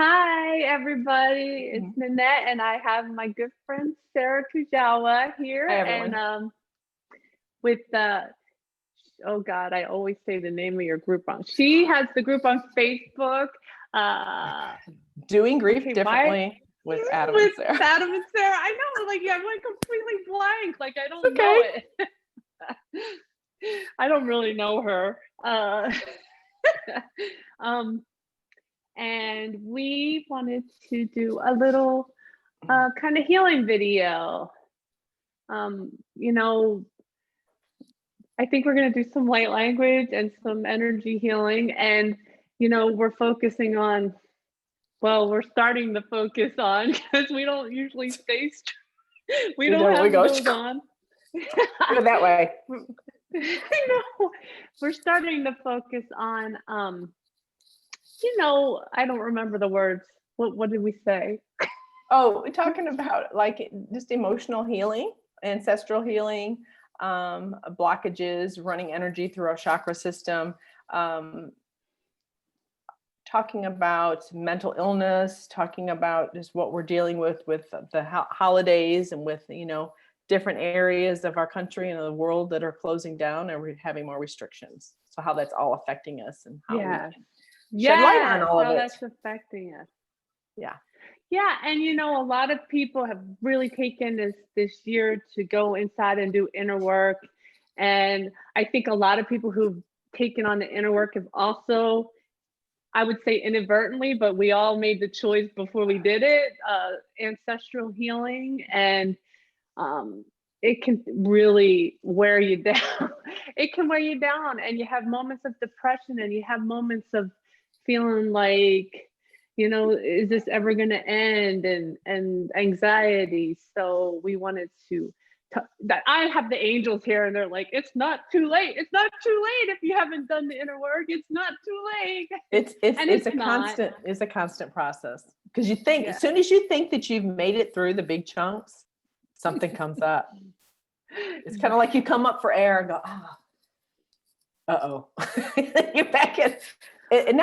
Hi, everybody. It's Nanette, and I have my good friend Sara Kujawa here. Hi, And everyone. with oh God, I always say the name of your group wrong. She has the group on Facebook. Uh, Doing grief okay, why? differently with Adam and With Sarah. Adam and Sarah. I know, like, I'm like completely blank. Like, I It's don't know okay. it. I don't really know her. Um, and we wanted to do a little kind of healing video. You know, I think we're going to do some light language and some energy healing. And, we're focusing on, well, we're starting to focus on because we don't usually stay, we don't We have go, those on. go that way. I know. We're starting to focus on, I don't remember the words. What did we say? Oh, we're talking about like just emotional healing, ancestral healing, blockages, running energy through our chakra system, talking about mental illness, talking about just what we're dealing with the holidays and with, different areas of our country and the world that are closing down and we're having more restrictions. So how that's all affecting us and how we can shed light on all of how it. that's affecting us. Yeah. Yeah, and a lot of people have really taken this year to go inside and do inner work. And I think a lot of people who've taken on the inner work have also, I would say inadvertently, but we all made the choice before we did it, ancestral healing. And it can really wear you down. It can wear you down, and you have moments of depression, and you have moments of feeling like, is this ever going to end, and anxiety. So we wanted to that I have the angels here, and they're like, it's not too late. It's not too late if you haven't done the inner work. It's not too late. It's a constant process, because you think as soon as you think that you've made it through the big chunks, something comes up. It's kind of like you come up for air and go, uh-oh. You're back in, and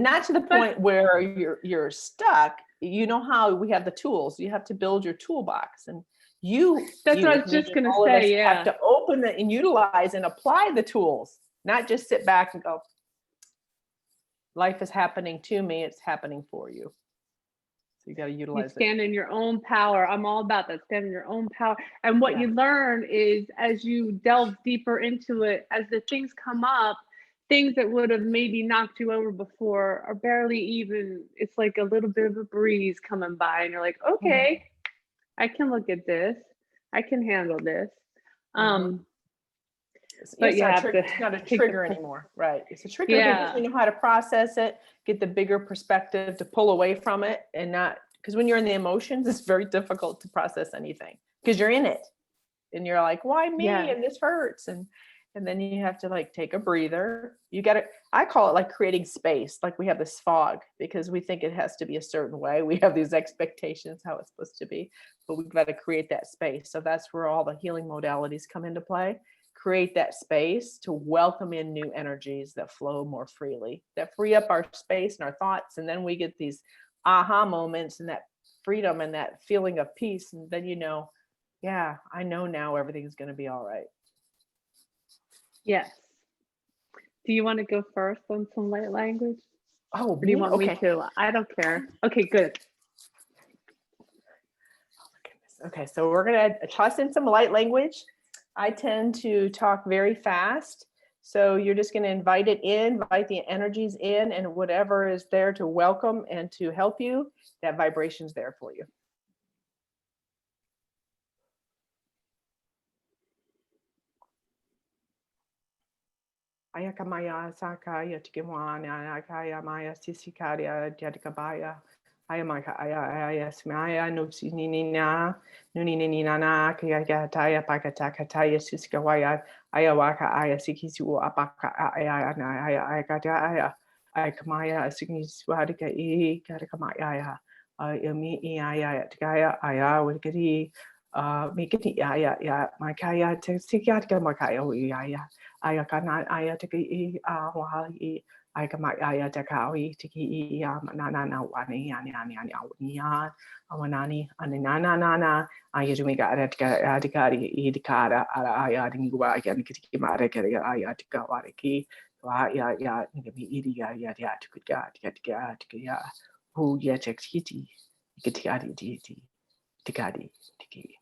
not to the point where you're stuck. You know how we have the tools. You have to build your toolbox, and that's what I was just gonna say. Yeah, have to open it and utilize and apply the tools, not just sit back and go, life is happening to me, it's happening for you. So you got to utilize it. You stand in your own power. I'm all about that. Stand in your own power. And what you learn is, as you delve deeper into it, as the things come up, things that would have maybe knocked you over before are barely even, it's like a little bit of a breeze coming by, and you're like, okay, I can look at this. I can handle this. But it's not a trigger anymore, right? It's a trigger because you know how to process it, get the bigger perspective to pull away from it, and not, because when you're in the emotions, it's very difficult to process anything because you're in it, and you're like, why me? And this hurts, and then you have to like take a breather. You got to, I call it like creating space. Like we have this fog because we think it has to be a certain way. We have these expectations how it's supposed to be, but we've got to create that space. So that's where all the healing modalities come into play. Create that space to welcome in new energies that flow more freely, that free up our space and our thoughts. And then we get these aha moments and that freedom and that feeling of peace. And then, I know now everything's going to be all right. Yes. Do you want to go first on some light language? Oh, or do you want me to? I don't care. Okay, good. Oh my goodness. Okay, so we're going to toss in some light language. I tend to talk very fast. So you're just going to invite it in, invite the energies in, and whatever is there to welcome and to help you, that vibration's there for you. Ayakamaya sakaya tikimwana akaya maya sisikaria jadikabaya. Ayamaka aya smaya no sinina nuninina kaya taya pakatakataya siskawaya ayawaka aya sikisu apaka aya aya ayakamaya sikiswadika e karakamaya yami aya tikaya aya wikati mikati aya makaya tsikyatka makaya aya ayakana aya tiki wahai ai ka mai ai te ka oi te ki ia na na na wani ani ani ani au ni a awanani ani na na na na ai e me ga ara te ka I te ka ara ai a ringi wa ai ani ki ma ara ka ai a te ka wa ki wa ya ni me I ya te ku ka te ya hu ya te ki ki te ka te ka te ki.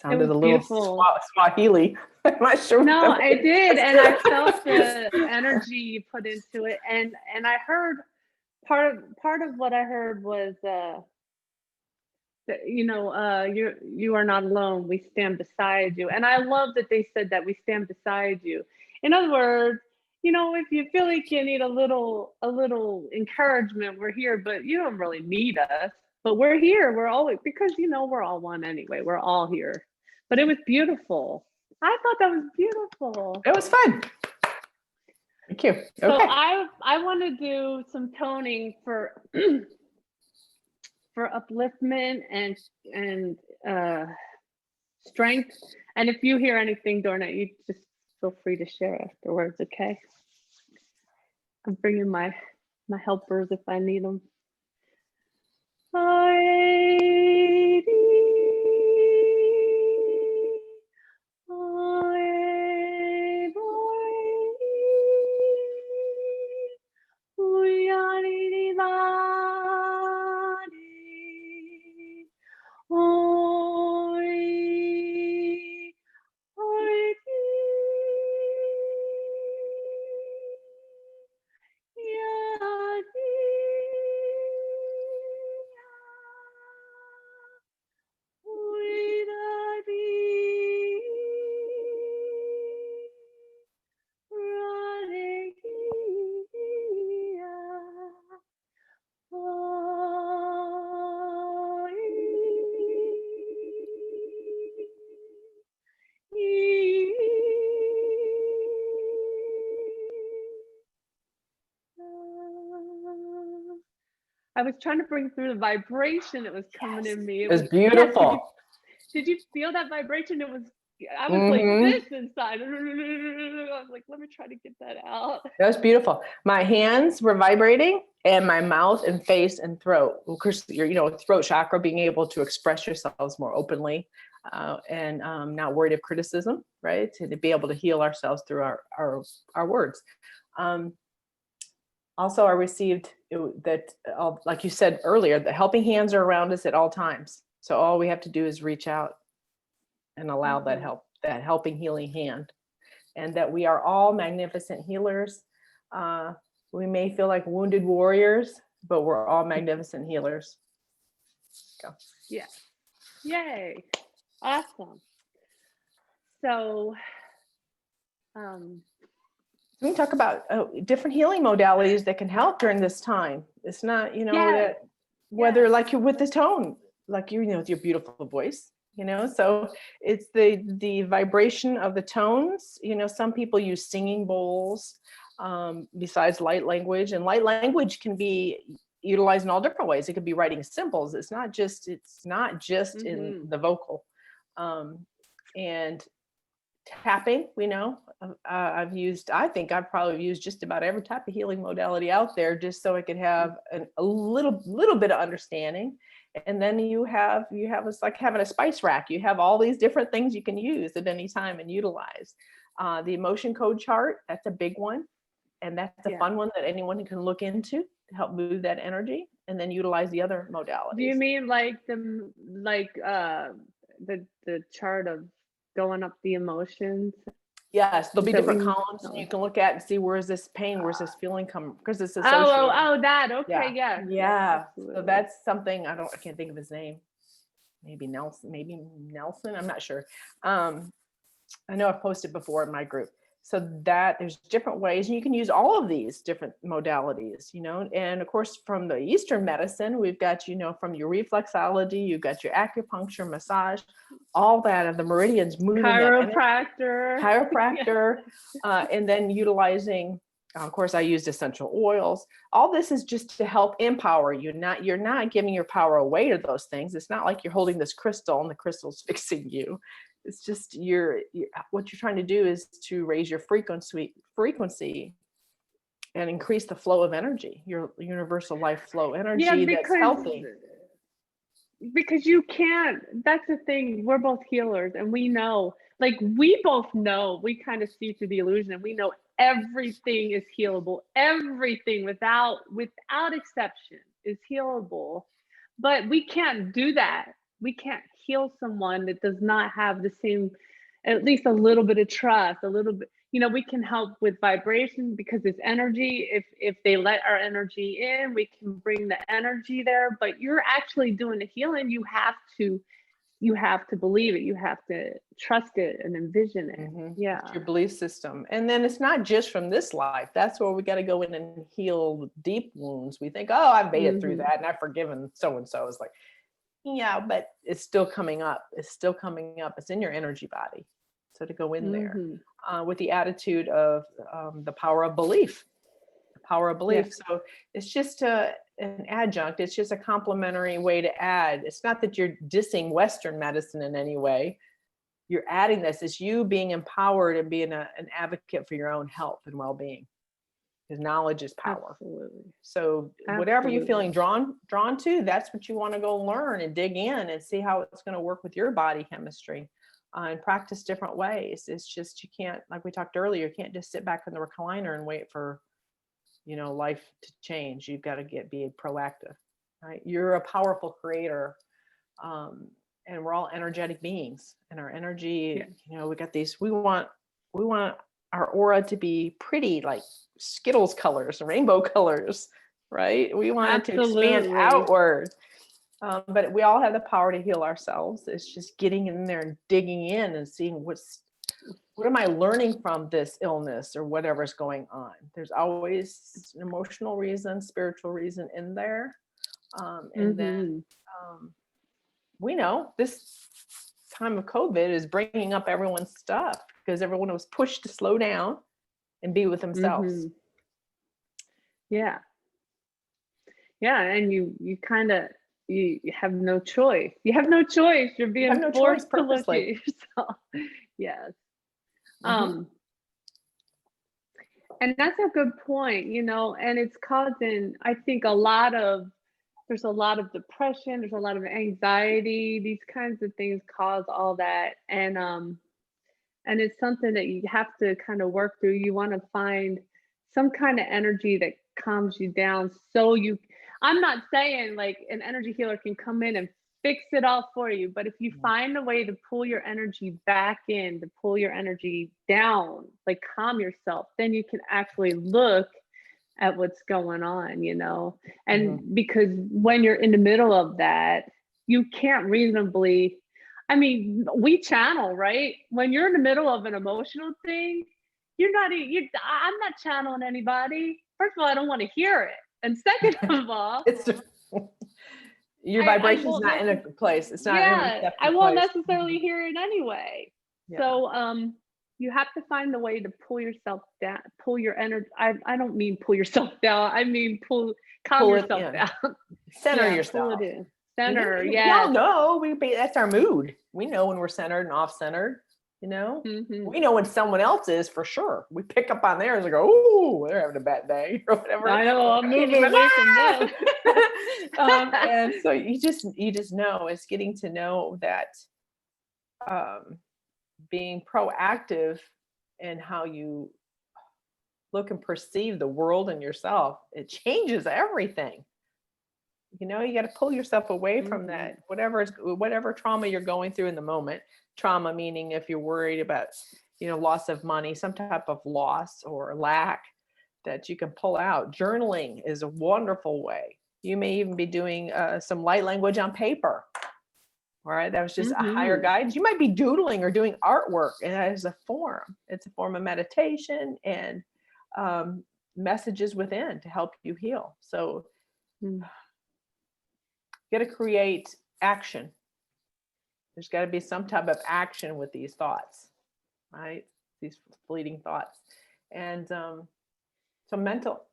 Sounded a little Swahili. I'm not sure. No, I did, and I felt the energy you put into it, and I heard part of what I heard was that, you are not alone. We stand beside you, and I love that they said that we stand beside you. In other words, if you feel like you need a little encouragement, we're here, but you don't really need us. But we're here. We're always, because we're all one anyway. We're all here. But it was beautiful. I thought that was beautiful. It was fun. Thank you. Okay. So I want to do some toning for for upliftment and strength. And if you hear anything during it, you just feel free to share afterwards. Okay. I'm bringing my helpers if I need them. I was trying to bring through the vibration that was coming in me. It was beautiful. Did you feel that vibration? I was like this inside. I was like, let me try to get that out. That was beautiful. My hands were vibrating, and my mouth and face and throat. Of course, your throat chakra, being able to express yourselves more openly, and not worried of criticism, right? To be able to heal ourselves through our words. Also, I received that, like you said earlier, the helping hands are around us at all times. So all we have to do is reach out and allow that helping, healing hand, and that we are all magnificent healers. We may feel like wounded warriors, but we're all magnificent healers. Go. Yeah. Yay. Awesome. So, we can talk about different healing modalities that can help during this time. It's not, that whether like you're with the tone, like with your beautiful voice, so it's the vibration of the tones. Some people use singing bowls besides light language, and light language can be utilized in all different ways. It could be writing symbols. It's not just in the vocal, and tapping. I think I've probably used just about every type of healing modality out there, just so I could have a little bit of understanding. And then it's like having a spice rack. You have all these different things you can use at any time and utilize. The emotion code chart, that's a big one, and that's a fun one that anyone can look into to help move that energy, and then utilize the other modalities. Do you mean like the chart of going up the emotions? Yes, there'll be different columns you can look at and see, where's this pain, where's this feeling come, because it's associated. That. Okay, yeah. So that's something I can't think of his name. Maybe Nelson. I'm not sure. I know I've posted before in my group. So that there's different ways, and you can use all of these different modalities, and of course from the Eastern medicine, we've got, from your reflexology, you've got your acupuncture, massage, all that, of the meridians moving, chiropractor, and then utilizing Of course, I used essential oils. All this is just to help empower you. You're not giving your power away to those things. It's not like you're holding this crystal and the crystal's fixing you. It's just what you're trying to do is to raise your frequency and increase the flow of energy, your universal life flow energy that's healthy. Because you can't, that's the thing, we're both healers and we know, like we both know, we kind of see through the illusion and we know everything is healable. Everything without exception is healable. But we can't do that. We can't heal someone that does not have the same, at least a little bit of trust, a little bit, we can help with vibration because it's energy. If they let our energy in, we can bring the energy there. But you're actually doing the healing. You have to believe it. You have to trust it and envision it. Mm-hmm. Yeah. It's your belief system. And then it's not just from this life. That's where we got to go in and heal deep wounds. We think, oh, I've made it through that and I've forgiven so-and-so. It's like, yeah, but it's still coming up. It's still coming up. It's in your energy body. So to go in there with the attitude of the power of belief. Yes. So it's just an adjunct. It's just a complementary way to add. It's not that you're dissing Western medicine in any way. You're adding this. It's you being empowered and being an advocate for your own health and well-being. Because knowledge is power. Absolutely. So whatever you're feeling drawn to, that's what you want to go learn and dig in and see how it's going to work with your body chemistry. And practice different ways. It's just, you can't, like we talked earlier, you can't just sit back in the recliner and wait for, life to change. You've got to be proactive, right? You're a powerful creator. And we're all energetic beings, and our energy, we got these, we want our aura to be pretty, like Skittles colors, rainbow colors, right? We want it to expand outward. But we all have the power to heal ourselves. It's just getting in there and digging in and seeing what am I learning from this illness or whatever's going on. There's always an emotional reason, spiritual reason in there. And then we know this time of COVID is bringing up everyone's stuff because everyone was pushed to slow down and be with themselves. Yeah. Yeah. And you kind of, you have no choice. You have no choice. You're being forced to look at yourself. Yes. And that's a good point, and it's causing, I think, there's a lot of depression, there's a lot of anxiety. These kinds of things cause all that. And it's something that you have to kind of work through. You want to find some kind of energy that calms you down. I'm not saying like an energy healer can come in and fix it all for you, but if you find a way to pull your energy back in, to pull your energy down, like calm yourself, then you can actually look at what's going on, and because when you're in the middle of that, you can't reasonably, we channel, right? When you're in the middle of an emotional thing, I'm not channeling anybody. First of all, I don't want to hear it. And second of all, your vibration's not in a place. It's not in a receptive I won't place. necessarily hear it anyway. Yeah. So you have to find a way to pull yourself down, pull your energy. I don't mean pull yourself down. I mean calm yourself down. Center yourself. Pull it in. Center. We all know that's our mood. We know when we're centered and off-centered. We know when someone else is for sure. We pick up on theirs and go, "Oh, they're having a bad day," or whatever. I know. I'm moving away from them. And so you just know, it's getting to know that being proactive in how you look and perceive the world and yourself, it changes everything. You got to pull yourself away from that, whatever trauma you're going through in the moment. Trauma meaning if you're worried about, loss of money, some type of loss or lack that you can pull out. Journaling is a wonderful way. You may even be doing some light language on paper. All right. That was just a higher guidance. You might be doodling or doing artwork, and that is a form. It's a form of meditation and messages within to help you heal. So you got to create action. There's got to be some type of action with these thoughts, right? These fleeting thoughts. And So mental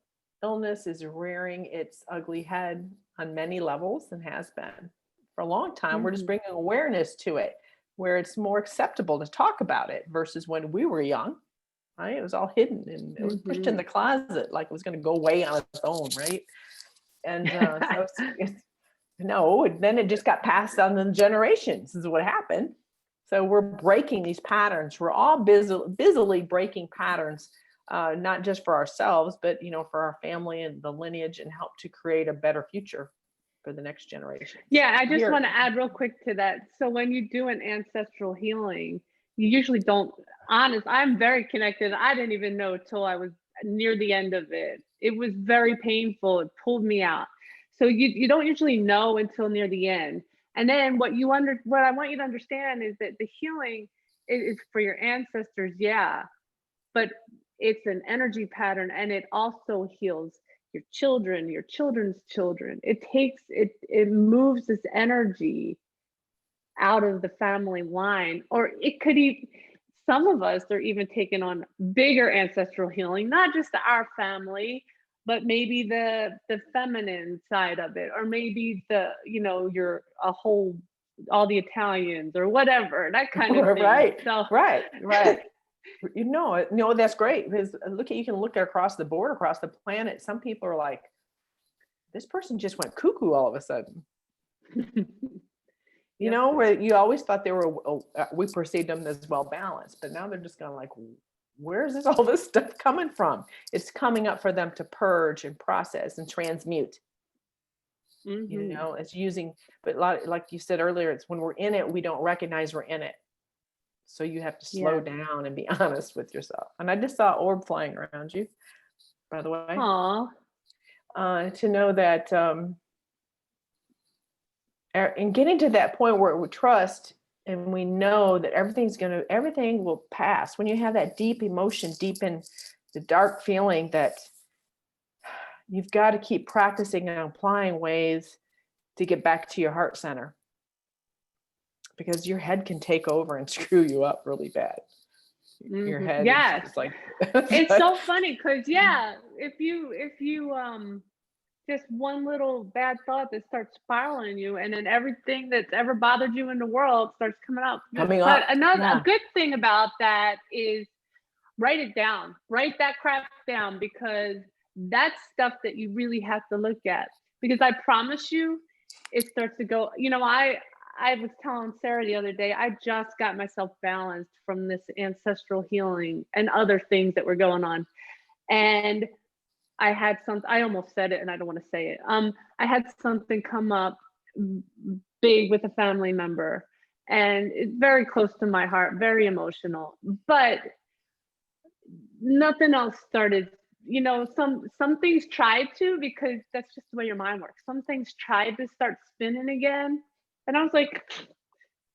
illness is rearing its ugly head on many levels and has been for a long time. We're just bringing awareness to it, where it's more acceptable to talk about it versus when we were young, right? It was all hidden and it was pushed in the closet like it was going to go away on its own, right? And so no, and then it just got passed on the generations. This is what happened. So we're breaking these patterns. We're all busily breaking patterns, not just for ourselves, but for our family and the lineage, and help to create a better future for the next generation. Yeah, I just want to add real quick to that. So when you do an ancestral healing, you usually don't. I'm very connected. I didn't even know till I was near the end of it. It was very painful. It pulled me out. So you don't usually know until near the end. And then what I want you to understand is that the healing is for your ancestors, yeah, but it's an energy pattern, and it also heals your children, your children's children. It moves this energy out of the family line, or it could even, some of us are even taking on bigger ancestral healing, not just our family, but maybe the feminine side of it, or maybe all the Italians or whatever, that kind of thing. Right, so, right. That's great, because you can look across the board, across the planet. Some people are like, this person just went cuckoo all of a sudden. Where you always thought we perceived them as well balanced, but now they're just going like, where's all this stuff coming from? It's coming up for them to purge and process and transmute. It's using, but like you said earlier, it's when we're in it, we don't recognize we're in it. So you have to slow down and be honest with yourself. And I just saw an orb flying around you, by the way. Aww. To know that, and getting to that point where we trust and we know that everything will pass. When you have that deep emotion, deep in the dark feeling, that you've got to keep practicing and applying ways to get back to your heart center, because your head can take over and screw you up really bad. Your head is like it's so funny because if you just one little bad thought that starts spiraling you, and then everything that's ever bothered you in the world starts coming up. A good thing about that is write it down, write that crap down, because that's stuff that you really have to look at, because I promise you it starts to go. I was telling Sara the other day, I just got myself balanced from this ancestral healing and other things that were going on. And I had I almost said it and I don't want to say it. I had something come up big with a family member, and it's very close to my heart, very emotional, but nothing else started. Some things tried to, because that's just the way your mind works. Some things tried to start spinning again. And I was like,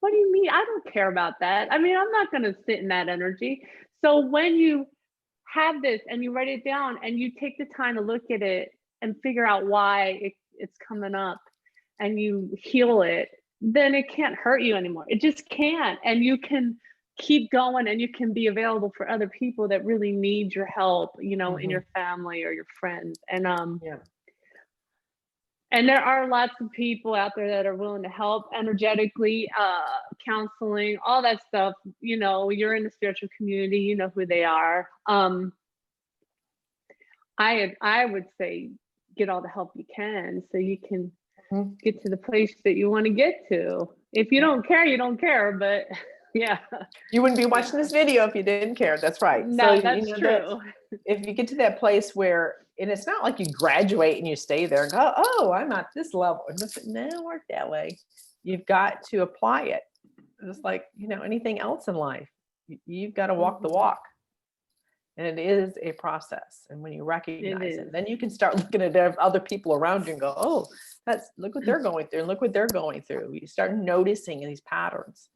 what do you mean? I don't care about that. I mean, I'm not going to sit in that energy. So when you have this and you write it down and you take the time to look at it and figure out why it's coming up, and you heal it, then it can't hurt you anymore. It just can't. And you can keep going, and you can be available for other people that really need your help, in your family or your friends. And there are lots of people out there that are willing to help energetically, counseling, all that stuff. You're in the spiritual community, you know who they are. I would say get all the help you can, so you can get to the place that you want to get to. If you don't care, you don't care, but yeah. You wouldn't be watching this video if you didn't care. That's right. No, that's true. If you get to that place where, and it's not like you graduate and you stay there and go, oh, I'm at this level. It doesn't work that way. You've got to apply it. It's like, anything else in life. You've got to walk the walk. And it is a process. And when you recognize it, then you can start looking at other people around you and go, oh, look what they're going through, and look what they're going through. You start noticing these patterns,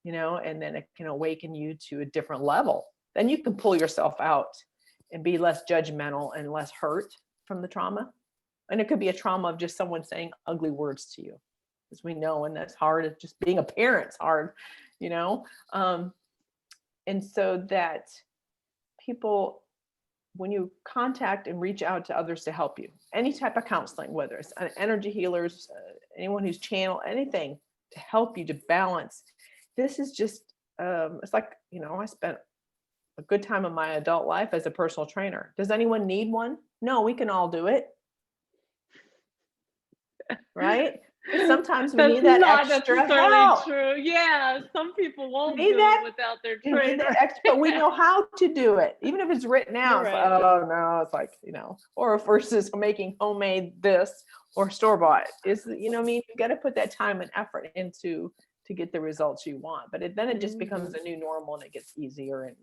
and then it can awaken you to a different level. Then you can pull yourself out and be less judgmental and less hurt from the trauma. And it could be a trauma of just someone saying ugly words to you, as we know, and that's hard. It's just being a parent's hard, and so that people when you contact and reach out to others to help you, any type of counseling, whether it's energy healers, anyone who's channel, anything to help you to balance. This is just, it's like, I spent a good time of my adult life as a personal trainer. Does anyone need one? No, we can all do it. Right? But sometimes we need that extra help. True. Yeah, some people won't do that, it without their trainer. But we know how to do it, even if it's written out. It's right. like, oh no, it's like, or versus making homemade this or store bought. Is I mean, you got to put that time and effort into to get the results you want. But then it just becomes a new normal, and it gets easier, and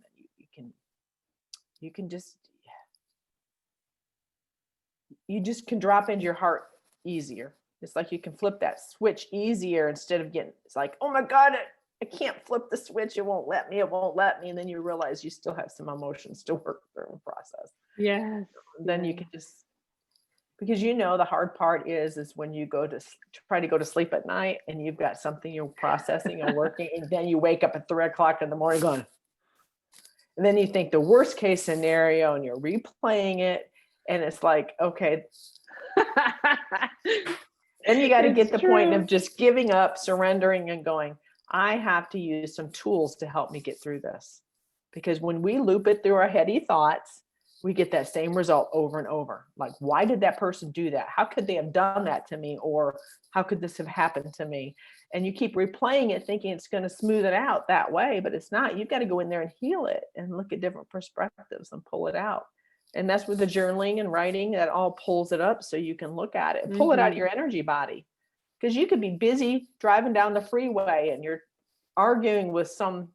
you can just can drop into your heart easier. It's like you can flip that switch easier instead of it's like, oh my God, I can't flip the switch. It won't let me. And then you realize you still have some emotions to work through and process. Yes. Then you can just, because the hard part is when you try to go to sleep at night and you've got something you're processing and working, and then you wake up at 3:00 in the morning going, and then you think the worst case scenario and you're replaying it. And it's like, okay. Then you got to get the point of just giving up, surrendering, and going, I have to use some tools to help me get through this. Because when we loop it through our heady thoughts, we get that same result over and over. Like, why did that person do that? How could they have done that to me? Or how could this have happened to me? And you keep replaying it, thinking it's going to smooth it out that way, but it's not. You've got to go in there and heal it and look at different perspectives and pull it out. And that's with the journaling and writing, that all pulls it up so you can look at it and pull it out of your energy body. Because you could be busy driving down the freeway and you're arguing with some,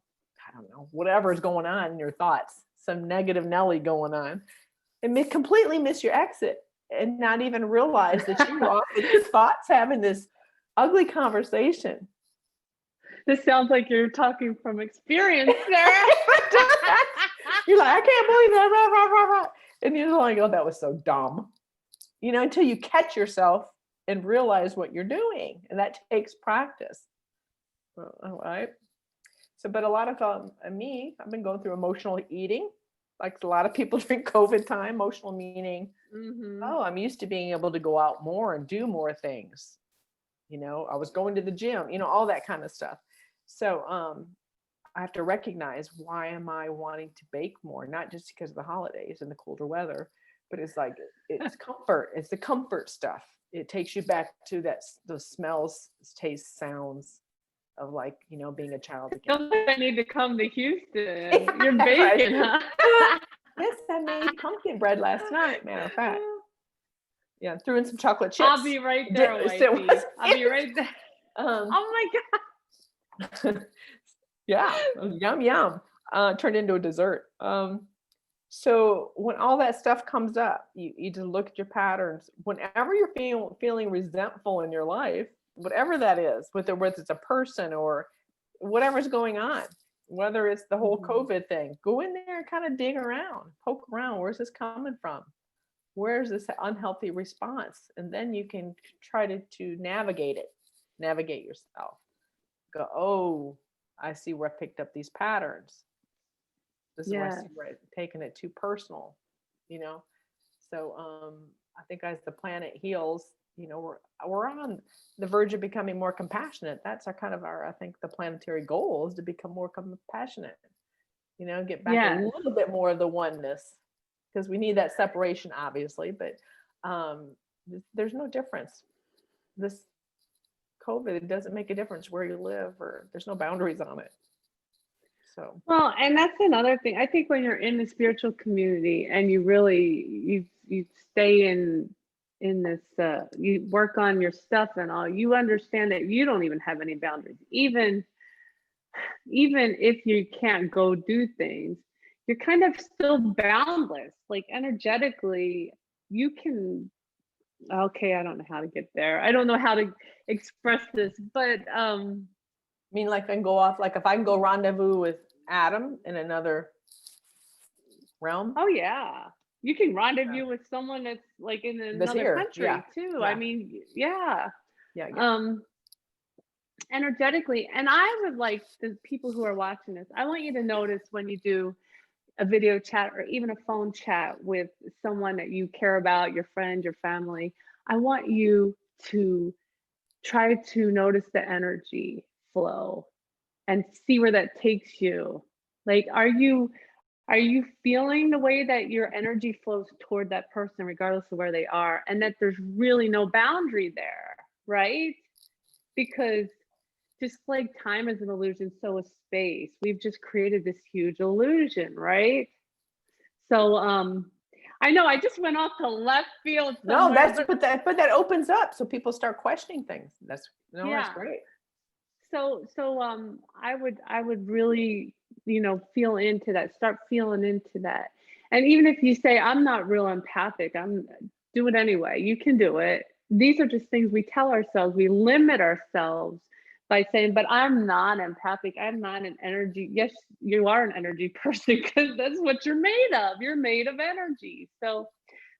I don't know, whatever is going on in your thoughts, some negative Nelly going on, and completely miss your exit and not even realize that you were off in your thoughts having this ugly conversation. This sounds like you're talking from experience, Sarah. You're like, I can't believe that. And you're like, oh, that was so dumb. Until you catch yourself and realize what you're doing. And that takes practice. All right. So, but a lot of I've been going through emotional eating. Like a lot of people during COVID time, emotional meaning. Oh, I'm used to being able to go out more and do more things. I was going to the gym, all that kind of stuff. So, I have to recognize, why am I wanting to bake more? Not just because of the holidays and the colder weather, but it's like, it's comfort. It's the comfort stuff. It takes you back to those smells, tastes, sounds of like, being a child again. I need to come to Houston. You're baking, huh? Yes, I made pumpkin bread last night, matter of fact. Yeah, threw in some chocolate chips. I'll be right there, wifey. I'll be right there. Oh my God. Yeah, yum. Turned into a dessert. So when all that stuff comes up, you just look at your patterns. Whenever you're feeling resentful in your life, whatever that is, whether it's a person or whatever's going on, whether it's the whole COVID thing, go in there and kind of dig around, poke around. Where's this coming from? Where's this unhealthy response? And then you can try to navigate yourself. Go, oh, I see where I picked up these patterns. This is where I see where I've taken it too personal, So I think as the planet heals, we're on the verge of becoming more compassionate. That's I think the planetary goal is to become more compassionate, get back a little bit more of the oneness, because we need that separation, obviously, but there's no difference. This COVID, it doesn't make a difference where you live, or there's no boundaries on it. So, well, and that's another thing. I think when you're in the spiritual community and you really you stay in this you work on your stuff and all, you understand that you don't even have any boundaries. Even if you can't go do things, you're kind of still boundless. Like energetically, you can. Okay, I don't know how to get there. I don't know how to express this, but I mean, like I can go off, like if I can go rendezvous with Adam in another realm. Oh yeah, you can rendezvous with someone that's like in another country too. I mean, yeah. Energetically, and I would like the people who are watching this, I want you to notice when you do a video chat or even a phone chat with someone that you care about, your friend, your family, I want you to try to notice the energy flow and see where that takes you. Like, are you feeling the way that your energy flows toward that person, regardless of where they are, and that there's really no boundary there, right? Because just like time is an illusion, so is space. We've just created this huge illusion, right? So, I know I just went off to left field No, somewhere, but that opens up so people start questioning things. That's yeah. great. So, I would really, feel into that, start feeling into that. And even if you say, I'm not real empathic, do it anyway. You can do it. These are just things we tell ourselves. We limit ourselves by saying, but I'm not empathic. I'm not an energy. Yes, you are an energy person because that's what you're made of. You're made of energy. So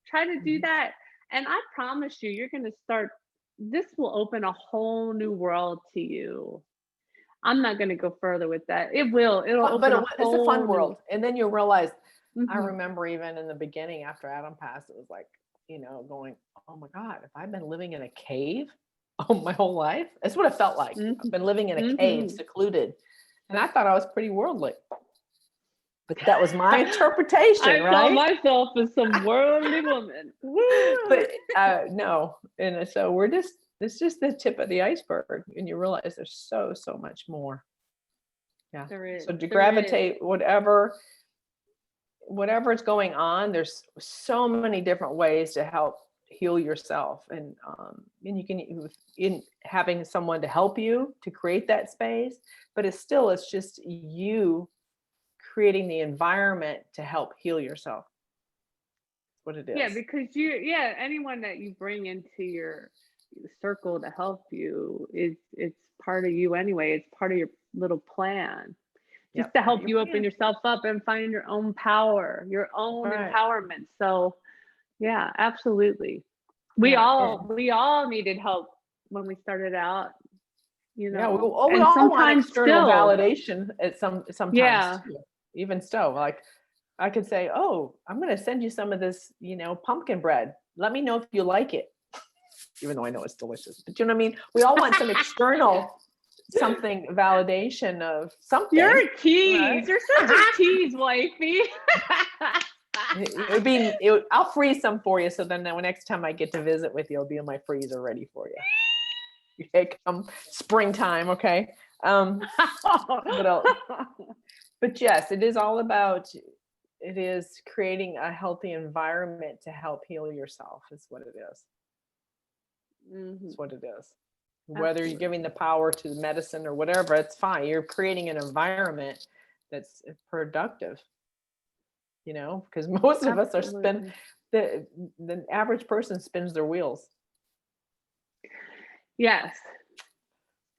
try to do that. And I promise you, you're going to start, this will open a whole new world to you. I'm not going to go further with that. It'll open a it's a whole fun world. And then you'll realize, I Mhm. remember even in the beginning after Adam passed, it was like, going, oh my God, if I've been living in a cave my whole life, that's what it felt like. I've been living in a cave, secluded. And I thought I was pretty worldly. But that was my interpretation, I right? saw myself as some worldly woman. Woo! But no. And so it's just the tip of the iceberg. And you realize there's so much more. Yeah. There is. So to There gravitate, whatever is going on, there's so many different ways to help heal yourself. And you can, in having someone to help you to create that space, but it's just you creating the environment to help heal yourself. That's what it is. Yeah, because anyone that you bring into your circle to help you it's part of you anyway. It's part of your little plan. Just to help you open yourself up and find your own power, your own empowerment. So yeah, absolutely. We all needed help when we started out, Yeah, we and all want sometimes external still. validation at sometimes Yeah. too. Even so, like I could say, oh, I'm going to send you some of this, pumpkin bread. Let me know if you like it. Even though I know it's delicious, but you know what I mean? We all want some external something validation of something. You're a tease. Right? You're such a tease, wifey. I'll freeze some for you. So then next time I get to visit with you, it'll be in my freezer ready for you. Okay, come springtime. Okay. But yes, it is all about, it is creating a healthy environment to help heal yourself is what it is. That's what it is. Whether you're giving the power to the medicine or whatever, it's fine. You're creating an environment that's productive, because most of us are the average person spins their wheels. Yes,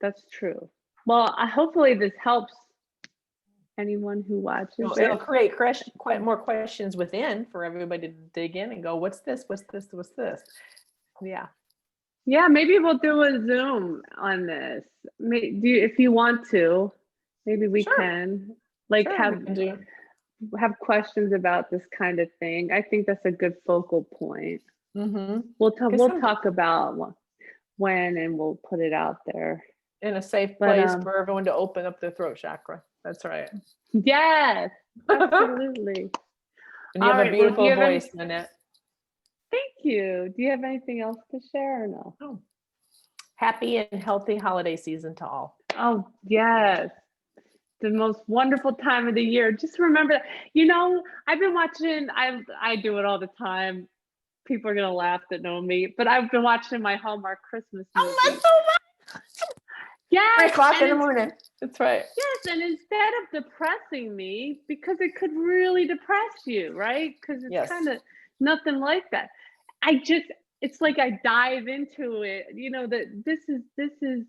that's true. Well, hopefully this helps anyone who watches It'll create quite more questions within for everybody to dig in and go, what's this? What's this? What's this? Yeah. Yeah, maybe we'll do a Zoom on this. If you want to, maybe we can have questions about this kind of thing. I think that's a good focal point. Mm-hmm. We'll talk about when, and we'll put it out there in a safe place for everyone to open up their throat chakra. That's right. Yes, absolutely. And you have a beautiful voice, Nanette. Thank you. Do you have anything else to share or no? Oh. Happy and healthy holiday season to all. Oh, yes. The most wonderful time of the year. Just remember that. I've been watching, I do it all the time. People are going to laugh that know me, but I've been watching my Hallmark Christmas movie. Oh, that's so much. Yes. 3 o'clock in the morning. That's right. Yes. And instead of depressing me, because it could really depress you, right? Because it's kind of nothing like that. It's like I dive into it, that this is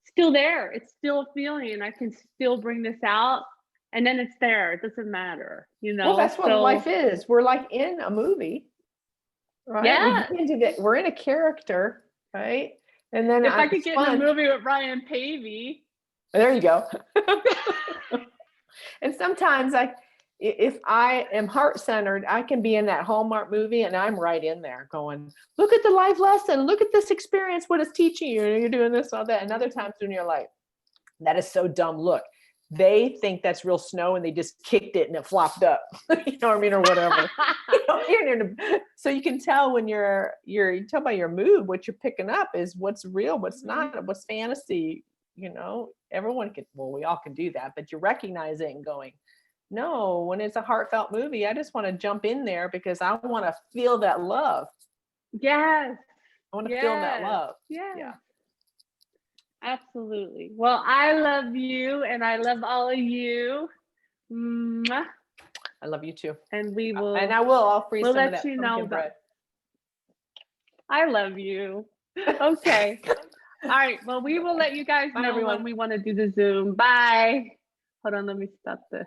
still there. It's still a feeling, and I can still bring this out, and then it's there. It doesn't matter, Well, that's what life is. We're like in a movie, right? Yeah. We're in a character, right? And then if I could get in a movie with Ryan Pavey. There you go. And sometimes if I am heart-centered, I can be in that Hallmark movie and I'm right in there going, look at the life lesson, look at this experience, what it's teaching you, you're doing this, all that. And other times when you're like, that is so dumb, look, they think that's real snow and they just kicked it and it flopped up, you know what I mean, or whatever. So you can tell when you tell by your mood, what you're picking up is what's real, what's not, what's fantasy, you know, everyone can, well, we all can do that, but you recognize it and going, no, when it's a heartfelt movie, I just want to jump in there because I want to feel that love. Yes. I want to feel that love. Yes. Yeah. Absolutely. Well, I love you and I love all of you. Mwah. I love you too. And we will. And I will. I'll freeze we'll some of let that you pumpkin know bread. I love you. Okay. All right. Well, we will let you guys know when we want to do the Zoom. Bye. Hold on. Let me stop this.